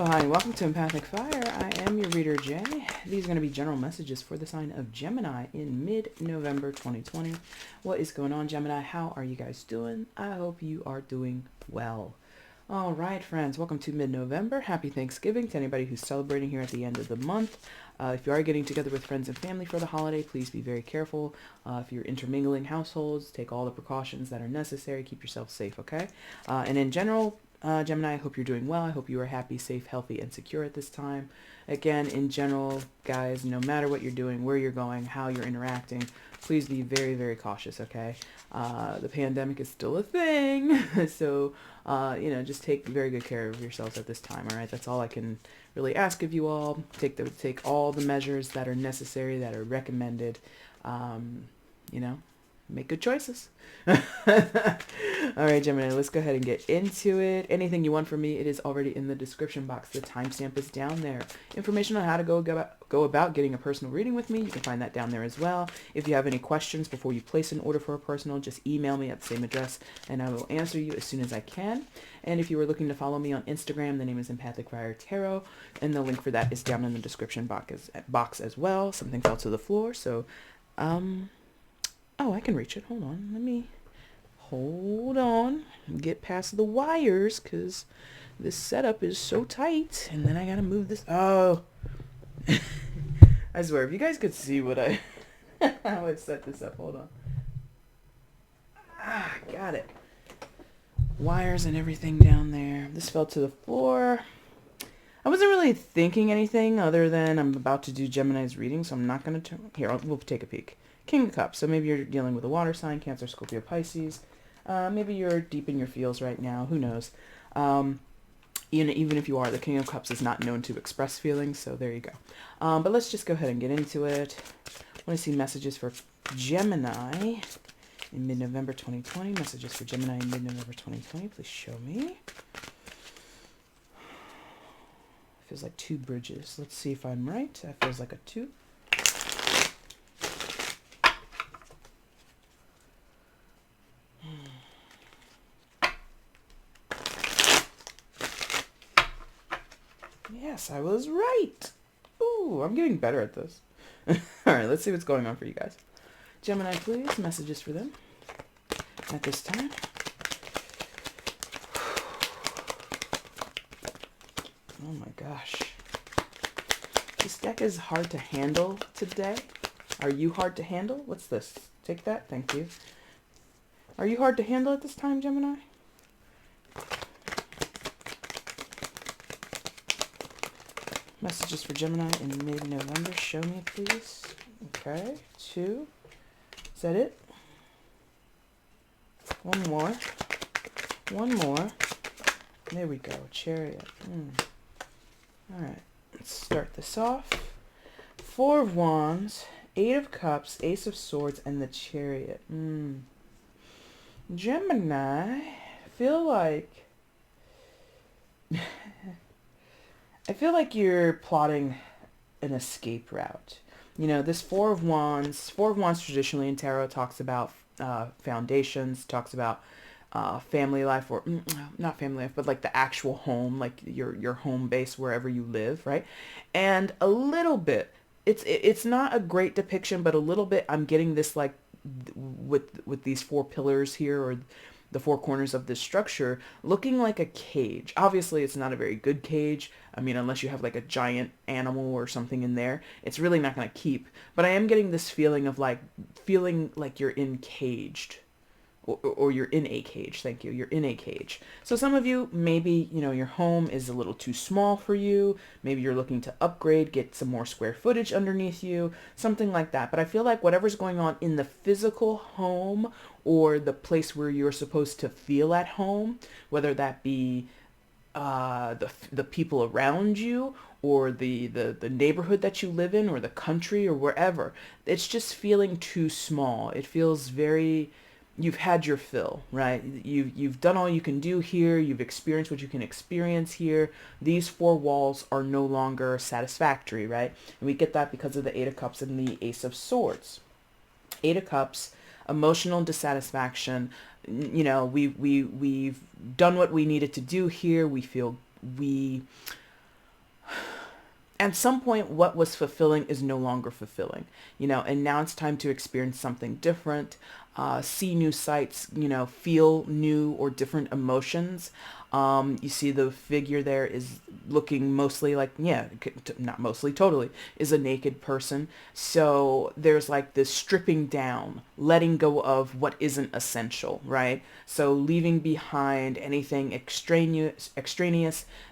Hi, welcome to Empathic Fire. I am your reader, Jay. These are going to be general messages for the sign of Gemini in mid-November 2020. What is going on, Gemini? How are you guys doing? I hope you are doing well. All right, friends, welcome to mid-November. Happy Thanksgiving to anybody who's celebrating here at the end of the month. If you are getting together with friends and family for the holiday, please be very careful. If you're intermingling households, take all the precautions that are necessary. Keep yourself safe, okay? And in general, Gemini, I hope you're doing well. I hope you are happy, safe, healthy, and secure at this time. Again, in general, guys, no matter what you're doing, where you're going, how you're interacting, please be very, very cautious, okay? The pandemic is still a thing, so, just take very good care of yourselves at this time, all right? That's all I can really ask of you all. Take all the measures that are necessary, that are recommended, make good choices. All right, Gemini, let's go ahead and get into it. Anything you want from me, it is already in the description box. The timestamp is down there. Information on how to go about getting a personal reading with me, you can find that down there as well. If you have any questions before you place an order for a personal, just email me at the same address and I will answer you as soon as I can. And if you were looking to follow me on Instagram, the name is EmpathicFire Tarot, and the link for that is down in the description box as well. Something fell to the floor, so oh, I can reach it. Hold on. Get past the wires, because this setup is so tight. And then I gotta move this. Oh. I swear, if you guys could see how I set this up. Hold on. Got it. Wires and everything down there. This fell to the floor. I wasn't really thinking anything other than I'm about to do Gemini's reading, so I'm not going to turn. Here, we'll take a peek. King of Cups. So maybe you're dealing with a water sign, Cancer, Scorpio, Pisces. Maybe you're deep in your feels right now. Who knows? Even if you are, the King of Cups is not known to express feelings, so there you go. But let's just go ahead and get into it. I want to see messages for Gemini in mid-November 2020. Messages for Gemini in mid-November 2020. Please show me. Feels like two bridges. Let's see if I'm right. That feels like a two. Yes, I was right. Ooh, I'm getting better at this. All right, let's see what's going on for you guys. Gemini, please, messages for them at this time. Oh my gosh. This deck is hard to handle today. Are you hard to handle? What's this? Take that. Thank you. Are you hard to handle at this time, Gemini? Messages for Gemini in mid-November. Show me, please. Okay. Two. Is that it? One more. One more. There we go. Chariot. All right. Let's start this off. Four of Wands, Eight of Cups, Ace of Swords, and the Chariot. Gemini, I feel like you're plotting an escape route. This Four of Wands traditionally in tarot talks about foundations, talks about family life, or not family life, but like the actual home, like your home base wherever you live, right? And a little bit, it's not a great depiction, but a little bit I'm getting this like with these four pillars here, or the four corners of this structure, looking like a cage. Obviously, it's not a very good cage. I mean, unless you have like a giant animal or something in there, it's really not going to keep. But I am getting this feeling of feeling like you're encaged. Or you're in a cage. Thank you. You're in a cage. So some of you, maybe, your home is a little too small for you. Maybe you're looking to upgrade, get some more square footage underneath you, something like that. But I feel like whatever's going on in the physical home, or the place where you're supposed to feel at home, whether that be the people around you, or the neighborhood that you live in, or the country, or wherever, it's just feeling too small. It feels very... You've had your fill, right? You've done all you can do here. You've experienced what you can experience here. These four walls are no longer satisfactory, right? And we get that because of the Eight of Cups and the Ace of Swords. Eight of Cups, emotional dissatisfaction. We've done what we needed to do here. We feel At some point, what was fulfilling is no longer fulfilling, and now it's time to experience something different, see new sights, feel new or different emotions. You see the figure there is looking mostly like, yeah, not mostly, totally, is a naked person. So there's like this stripping down, letting go of what isn't essential, right? So leaving behind anything extraneous,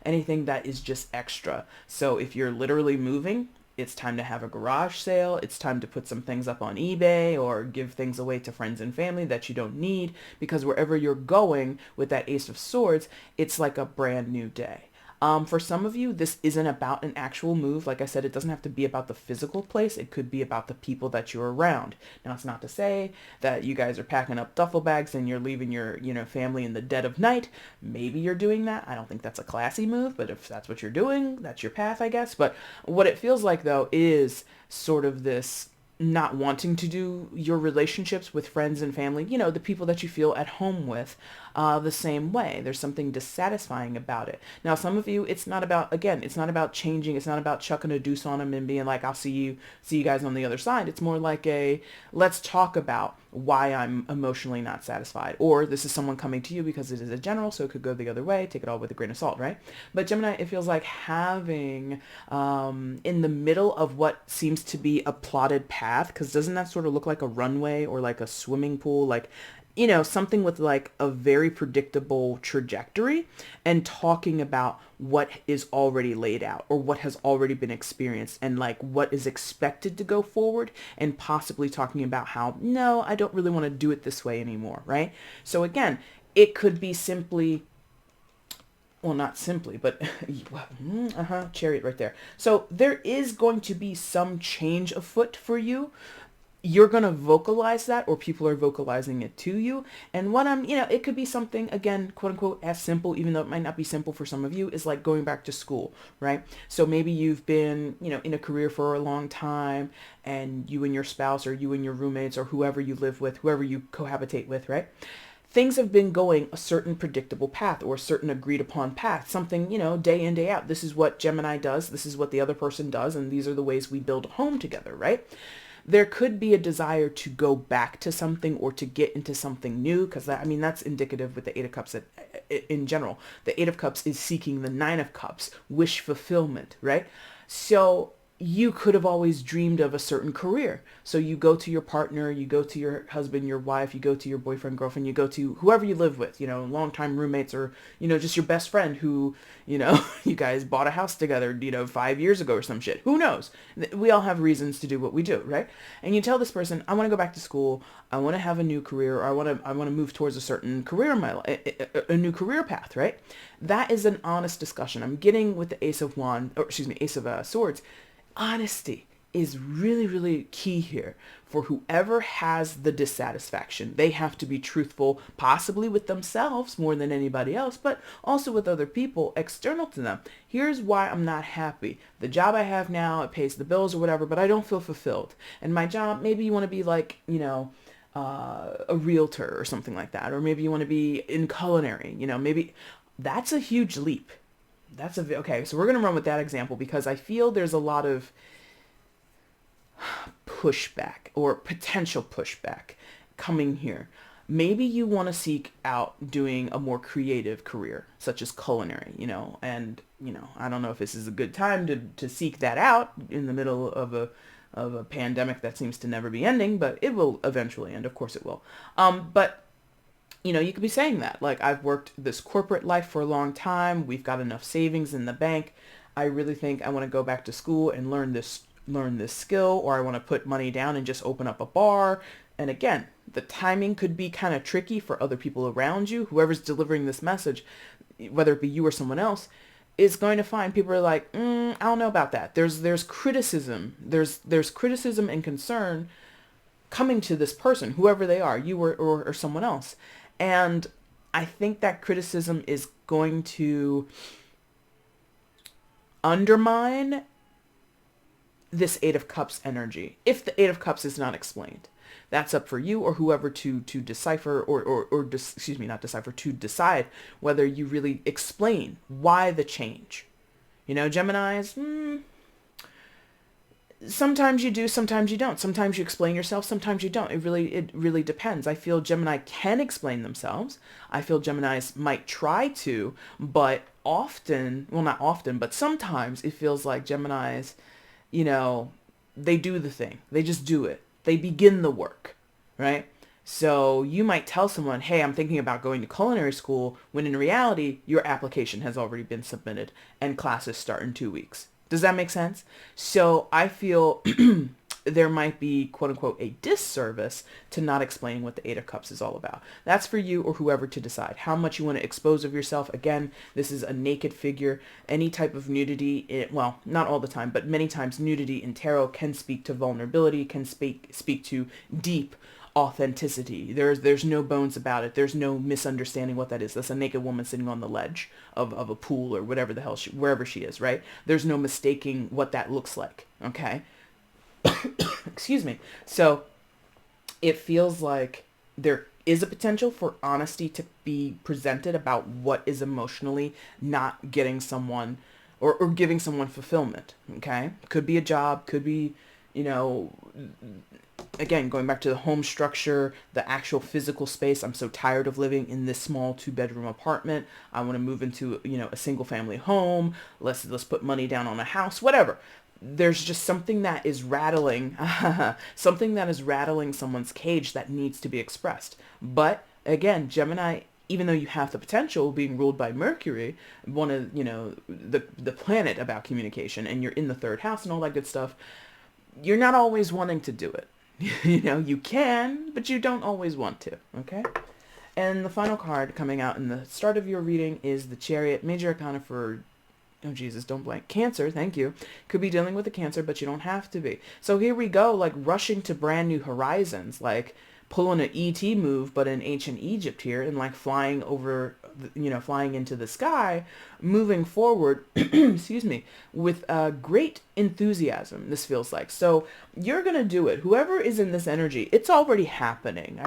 anything that is just extra. So if you're literally moving, it's time to have a garage sale. It's time to put some things up on eBay or give things away to friends and family that you don't need, because wherever you're going with that Ace of Swords, it's like a brand new day. For some of you, this isn't about an actual move. Like I said, it doesn't have to be about the physical place. It could be about the people that you're around. Now, it's not to say that you guys are packing up duffel bags and you're leaving your, family in the dead of night. Maybe you're doing that. I don't think that's a classy move, but if that's what you're doing, that's your path, I guess. But what it feels like, though, is sort of this not wanting to do your relationships with friends and family, the people that you feel at home with, the same way. There's something dissatisfying about it. Now, some of you, it's not about, again, it's not about changing. It's not about chucking a deuce on them and being like, I'll see you guys on the other side. It's more like let's talk about why I'm emotionally not satisfied. Or this is someone coming to you because it is a general, so it could go the other way. Take it all with a grain of salt, right? But Gemini, it feels like having in the middle of what seems to be a plotted path, because doesn't that sort of look like a runway or like a swimming pool, like something with like a very predictable trajectory, and talking about what is already laid out or what has already been experienced and like what is expected to go forward, and possibly talking about how, no, I don't really want to do it this way anymore, right? So again, it could be simply, well, not simply, but chariot right there. So there is going to be some change afoot for you. You're going to vocalize that, or people are vocalizing it to you. And what it could be something, again, quote unquote, as simple, even though it might not be simple for some of you, is like going back to school, right? So maybe you've been, in a career for a long time, and you and your spouse, or you and your roommates, or whoever you live with, whoever you cohabitate with, right? Things have been going a certain predictable path or a certain agreed upon path, something, day in, day out. This is what Gemini does. This is what the other person does. And these are the ways we build a home together, right? There could be a desire to go back to something or to get into something new, because that's indicative with the Eight of Cups in general. The Eight of Cups is seeking the Nine of Cups, wish fulfillment, right? So you could have always dreamed of a certain career. So you go to your partner, you go to your husband, your wife, you go to your boyfriend, girlfriend, you go to whoever you live with, longtime roommates, or, just your best friend who, you guys bought a house together, 5 years ago or some shit. Who knows? We all have reasons to do what we do, right? And you tell this person, I want to go back to school. I want to have a new career, or I want to move towards a certain career in my life, a new career path, right? That is an honest discussion. I'm getting with the Ace of Swords. Honesty is really, really key here for whoever has the dissatisfaction. They have to be truthful, possibly with themselves more than anybody else, but also with other people external to them. Here's why I'm not happy. The job I have now, it pays the bills or whatever, but I don't feel fulfilled. And my job, maybe you want to be like, a realtor or something like that. Or maybe you want to be in culinary, maybe that's a huge leap. Okay, so we're going to run with that example, because I feel there's a lot of pushback or potential pushback coming here. Maybe you want to seek out doing a more creative career, such as culinary, and, I don't know if this is a good time to seek that out in the middle of a pandemic that seems to never be ending, but it will eventually end. Of course it will. But you could be saying that, like, I've worked this corporate life for a long time. We've got enough savings in the bank. I really think I want to go back to school and learn this skill, or I want to put money down and just open up a bar. And again, the timing could be kind of tricky for other people around you. Whoever's delivering this message, whether it be you or someone else, is going to find people are like, I don't know about that. There's criticism. There's criticism and concern coming to this person, whoever they are, you or someone else. And I think that criticism is going to undermine this Eight of Cups energy, if the Eight of Cups is not explained. That's up for you or whoever to decipher, not decipher, to decide whether you really explain why the change. Geminis, Sometimes you do, sometimes you don't. Sometimes you explain yourself, sometimes you don't. It really depends. I feel Gemini can explain themselves. I feel Geminis might try to, but often, well, not often, but sometimes it feels like Geminis, you know, they do the thing. They just do it. They begin the work, right? So you might tell someone, hey, I'm thinking about going to culinary school, when in reality, your application has already been submitted and classes start in 2 weeks. Does that make sense? So I feel there might be, quote unquote, a disservice to not explaining what the Eight of Cups is all about. That's for you or whoever to decide how much you want to expose of yourself. Again, this is a naked figure. Any type of nudity, well, not all the time, but many times nudity in tarot can speak to vulnerability, can speak to deep authenticity. There's no bones about it. There's no misunderstanding what that is. That's a naked woman sitting on the ledge of a pool or whatever the hell wherever she is, right? There's no mistaking what that looks like. Okay. Excuse me. So it feels like there is a potential for honesty to be presented about what is emotionally not getting someone or giving someone fulfillment. Okay. Could be a job, could be, you know, again, going back to the home structure, the actual physical space. I'm so tired of living in this small 2-bedroom apartment. I want to move into, a single family home. Let's put money down on a house, whatever. There's just something that is rattling, something that is rattling someone's cage that needs to be expressed. But again, Gemini, even though you have the potential being ruled by Mercury, one of, the planet about communication, and you're in the third house and all that good stuff, you're not always wanting to do it. You can, but you don't always want to, okay? And the final card coming out in the start of your reading is the Chariot, major arcana for, oh Jesus, don't blank, Cancer, thank you. Could be dealing with a Cancer, but you don't have to be. So here we go, like rushing to brand new horizons, like pulling an ET move, but in ancient Egypt here, and like flying over, flying into the sky, moving forward, excuse me, with great enthusiasm, this feels like. So you're going to do it. Whoever is in this energy, it's already happening.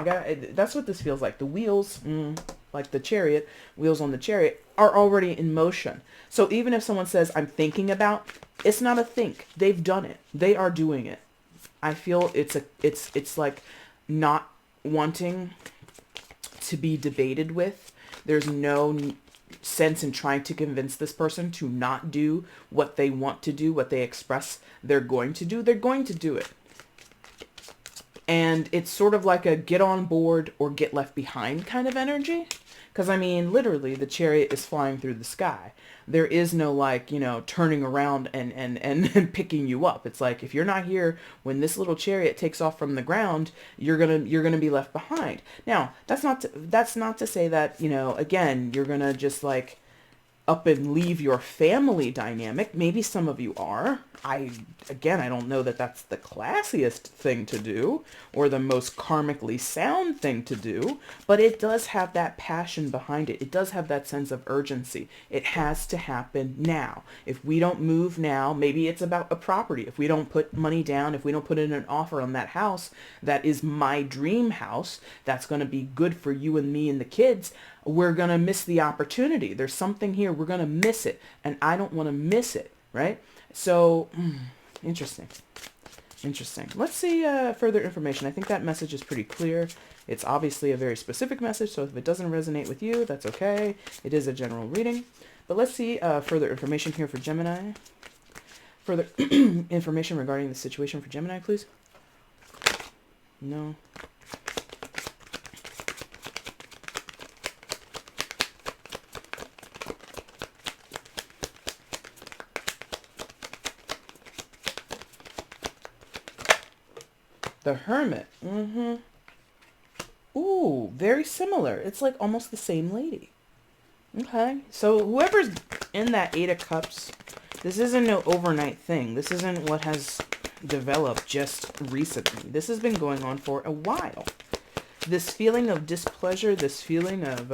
That's what this feels like. The wheels, like the chariot, wheels on the chariot, are already in motion. So even if someone says, I'm thinking about, it's not a think. They've done it. They are doing it. I feel it's like not wanting to be debated with. There's no sense in trying to convince this person to not do what they want to do, what they express they're going to do. They're going to do it. And it's sort of like a get on board or get left behind kind of energy. Because, I mean, literally, the chariot is flying through the sky. There is no, like, turning around and picking you up. It's like, if you're not here when this little chariot takes off from the ground, you're gonna be left behind. Now, that's not to say that, again, you're gonna just, like, up and leave your family dynamic. Maybe some of you are. I don't know that that's the classiest thing to do or the most karmically sound thing to do, but it does have that passion behind it. It does have that sense of urgency. It has to happen now. If we don't move now, maybe it's about a property. If we don't put money down, if we don't put in an offer on that house, that is my dream house, that's going to be good for you and me and the kids, we're going to miss the opportunity. There's something here. We're going to miss it. And I don't want to miss it, right? So, interesting. Let's see further information. I think that message is pretty clear. It's obviously a very specific message, so if it doesn't resonate with you, that's okay. It is a general reading. But let's see further information here for Gemini. Further information regarding the situation for Gemini, please. No. The Hermit. Ooh, very similar. It's like almost the same lady. Okay. So whoever's in that Eight of Cups, this isn't no overnight thing. This isn't what has developed just recently. This has been going on for a while. This feeling of displeasure, this feeling of,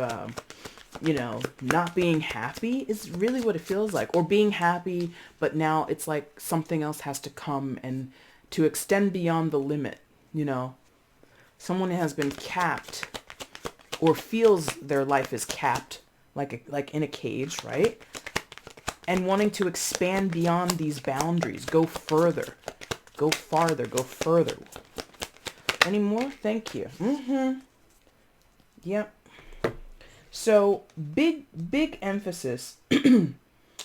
not being happy is really what it feels like. Or being happy, but now it's like something else has to come and to extend beyond the limit, Someone has been capped or feels their life is capped, like in a cage, right? And wanting to expand beyond these boundaries, go further. Go farther, go further. Any more? Thank you. Yep. So big emphasis,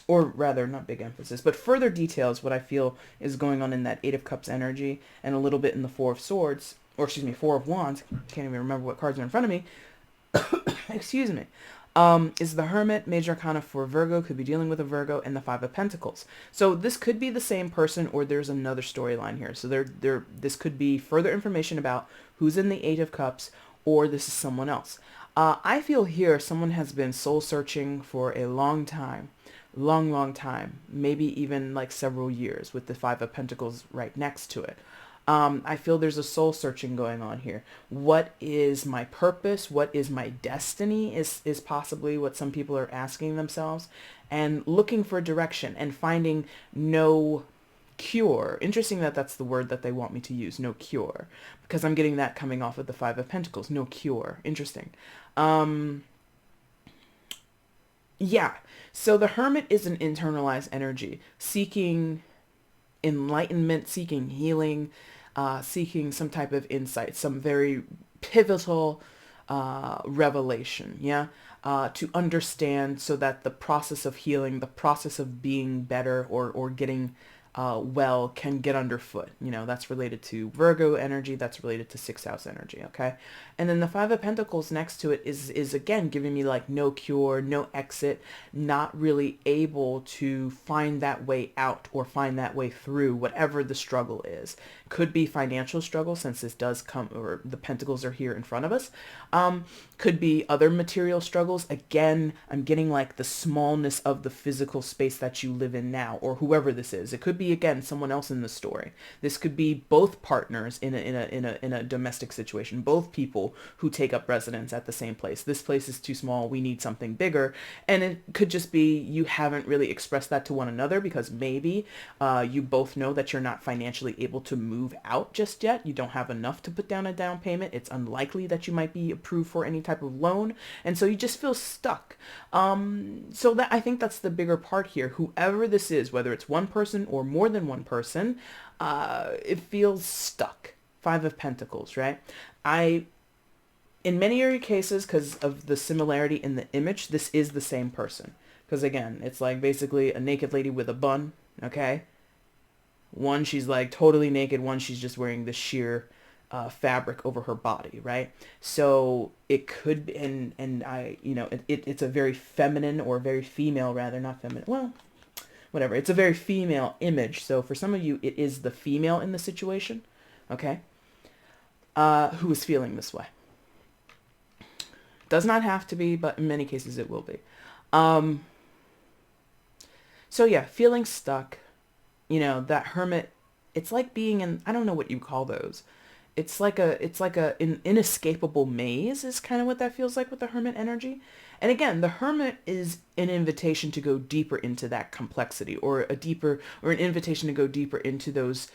or rather not big emphasis, but further details what I feel is going on in that Eight of Cups energy and a little bit in the Four of Swords, or excuse me, Four of Wands. Can't even remember what cards are in front of me. Excuse me. Is the Hermit, Major Arcana for Virgo, could be dealing with a Virgo, and the Five of Pentacles. So this could be the same person, or there's another storyline here. So this could be further information about who's in the Eight of Cups, or this is someone else. I feel here someone has been soul searching for a long time. Long time, maybe even like several years, with the Five of Pentacles right next to it. I feel there's a soul searching going on here. What is my purpose? What is my destiny is possibly what some people are asking themselves, and looking for direction and finding no cure. Interesting that that's the word that they want me to use, no cure, because I'm getting that coming off of the Five of Pentacles, no cure. Interesting. Yeah. So the Hermit is an internalized energy, seeking enlightenment, seeking healing, seeking some type of insight, some very pivotal revelation, yeah, to understand, so that the process of healing, the process of being better, or getting well, can get underfoot. You know, that's related to Virgo energy, that's related to sixth house energy, okay? And then the Five of Pentacles next to it is again giving me like no cure, no exit, not really able to find that way out or find that way through whatever the struggle is. Could be financial struggle, since this does come, or the Pentacles are here in front of us. Could be other material struggles. Again, I'm getting like the smallness of the physical space that you live in now, or whoever this is. It could be, again, someone else in the story. This could be both partners in a domestic situation, both people who take up residence at the same place. This place is too small, we need something bigger. And it could just be you haven't really expressed that to one another, because maybe you both know that you're not financially able to move out just yet. You don't have enough to put down a down payment. It's unlikely that you might be approved for any type of loan, and so you just feel stuck. So that, I think that's the bigger part here. Whoever this is, whether it's one person or more than one person, it feels stuck. Five of Pentacles, right? In many cases, because of the similarity in the image, this is the same person. Because again, it's like basically a naked lady with a bun, okay? One, she's like totally naked. One, she's just wearing the sheer fabric over her body, right? So it could be, and I, you know, it's a very feminine, or very female rather, not feminine. Well, whatever. It's a very female image. So for some of you, it is the female in the situation, okay? Who is feeling this way. Does not have to be, but in many cases it will be. So yeah, feeling stuck. You know, that Hermit, it's like being in, I don't know what you call those. It's like an inescapable maze is kind of what that feels like with the Hermit energy. And again, the Hermit is an invitation to go deeper into that complexity, or an invitation to go deeper into those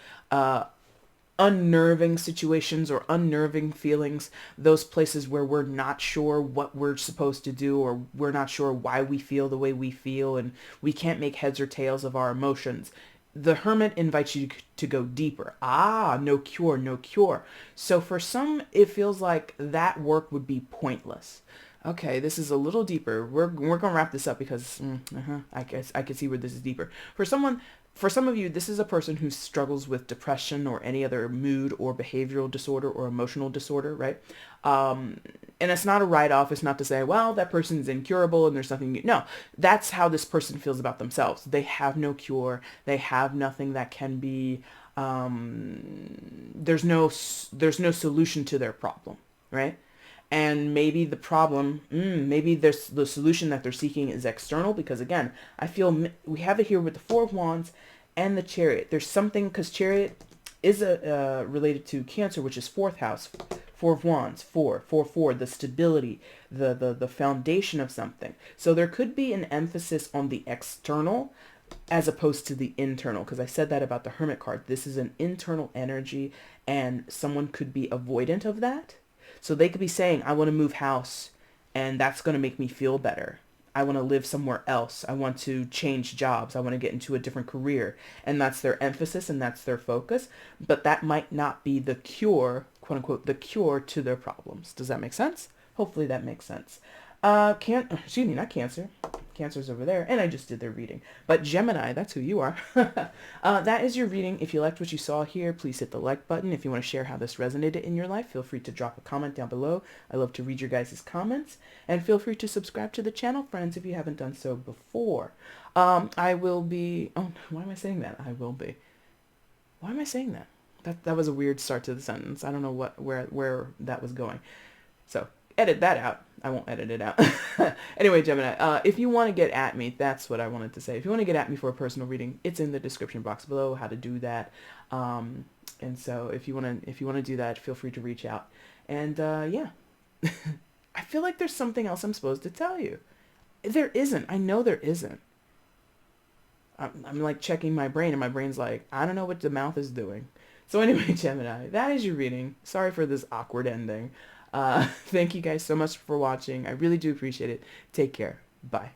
unnerving situations or unnerving feelings, those places where we're not sure what we're supposed to do, or we're not sure why we feel the way we feel, and we can't make heads or tails of our emotions. The Hermit invites you to go deeper. No cure, no cure. So for some, it feels like that work would be pointless. Okay, this is a little deeper. We're gonna wrap this up, because I guess I can see where this is deeper. For some of you, this is a person who struggles with depression or any other mood or behavioral disorder or emotional disorder, right? And it's not a write-off. It's not to say, well, that person's incurable and there's nothing. No, that's how this person feels about themselves. They have no cure. They have nothing that can be, there's no solution to their problem, right? And maybe the problem, maybe there's the solution that they're seeking is external, because again, I feel we have it here with the Four of Wands and the Chariot. There's something, because Chariot is related to Cancer, which is fourth house. Four of Wands, four, the stability, the foundation of something. So there could be an emphasis on the external as opposed to the internal, because I said that about the Hermit card. This is an internal energy, and someone could be avoidant of that. So they could be saying, I want to move house, and that's going to make me feel better. I want to live somewhere else. I want to change jobs. I want to get into a different career. And that's their emphasis and that's their focus. But that might not be the cure, quote unquote, the cure to their problems. Does that make sense? Hopefully that makes sense. Excuse me, not Cancer. Cancer's over there, and I just did their reading. But Gemini, that's who you are. That is your reading. If you liked what you saw here, please hit the like button. If you want to share how this resonated in your life, feel free to drop a comment down below. I love to read your guys' comments. And feel free to subscribe to the channel, friends, if you haven't done so before. I will be... Oh, why am I saying that? I will be. Why am I saying that? That was a weird start to the sentence. I don't know where that was going. So, edit that out. I won't edit it out. Anyway, Gemini, if you want to get at me, that's what I wanted to say. If you want to get at me for a personal reading, it's in the description box below how to do that. And so if you want to do that, feel free to reach out. And yeah, I feel like there's something else I'm supposed to tell you. There isn't. I know there isn't. I'm like checking my brain, and my brain's like, I don't know what the mouth is doing. So anyway, Gemini, that is your reading. Sorry for this awkward ending. Thank you guys so much for watching. I really do appreciate it. Take care. Bye.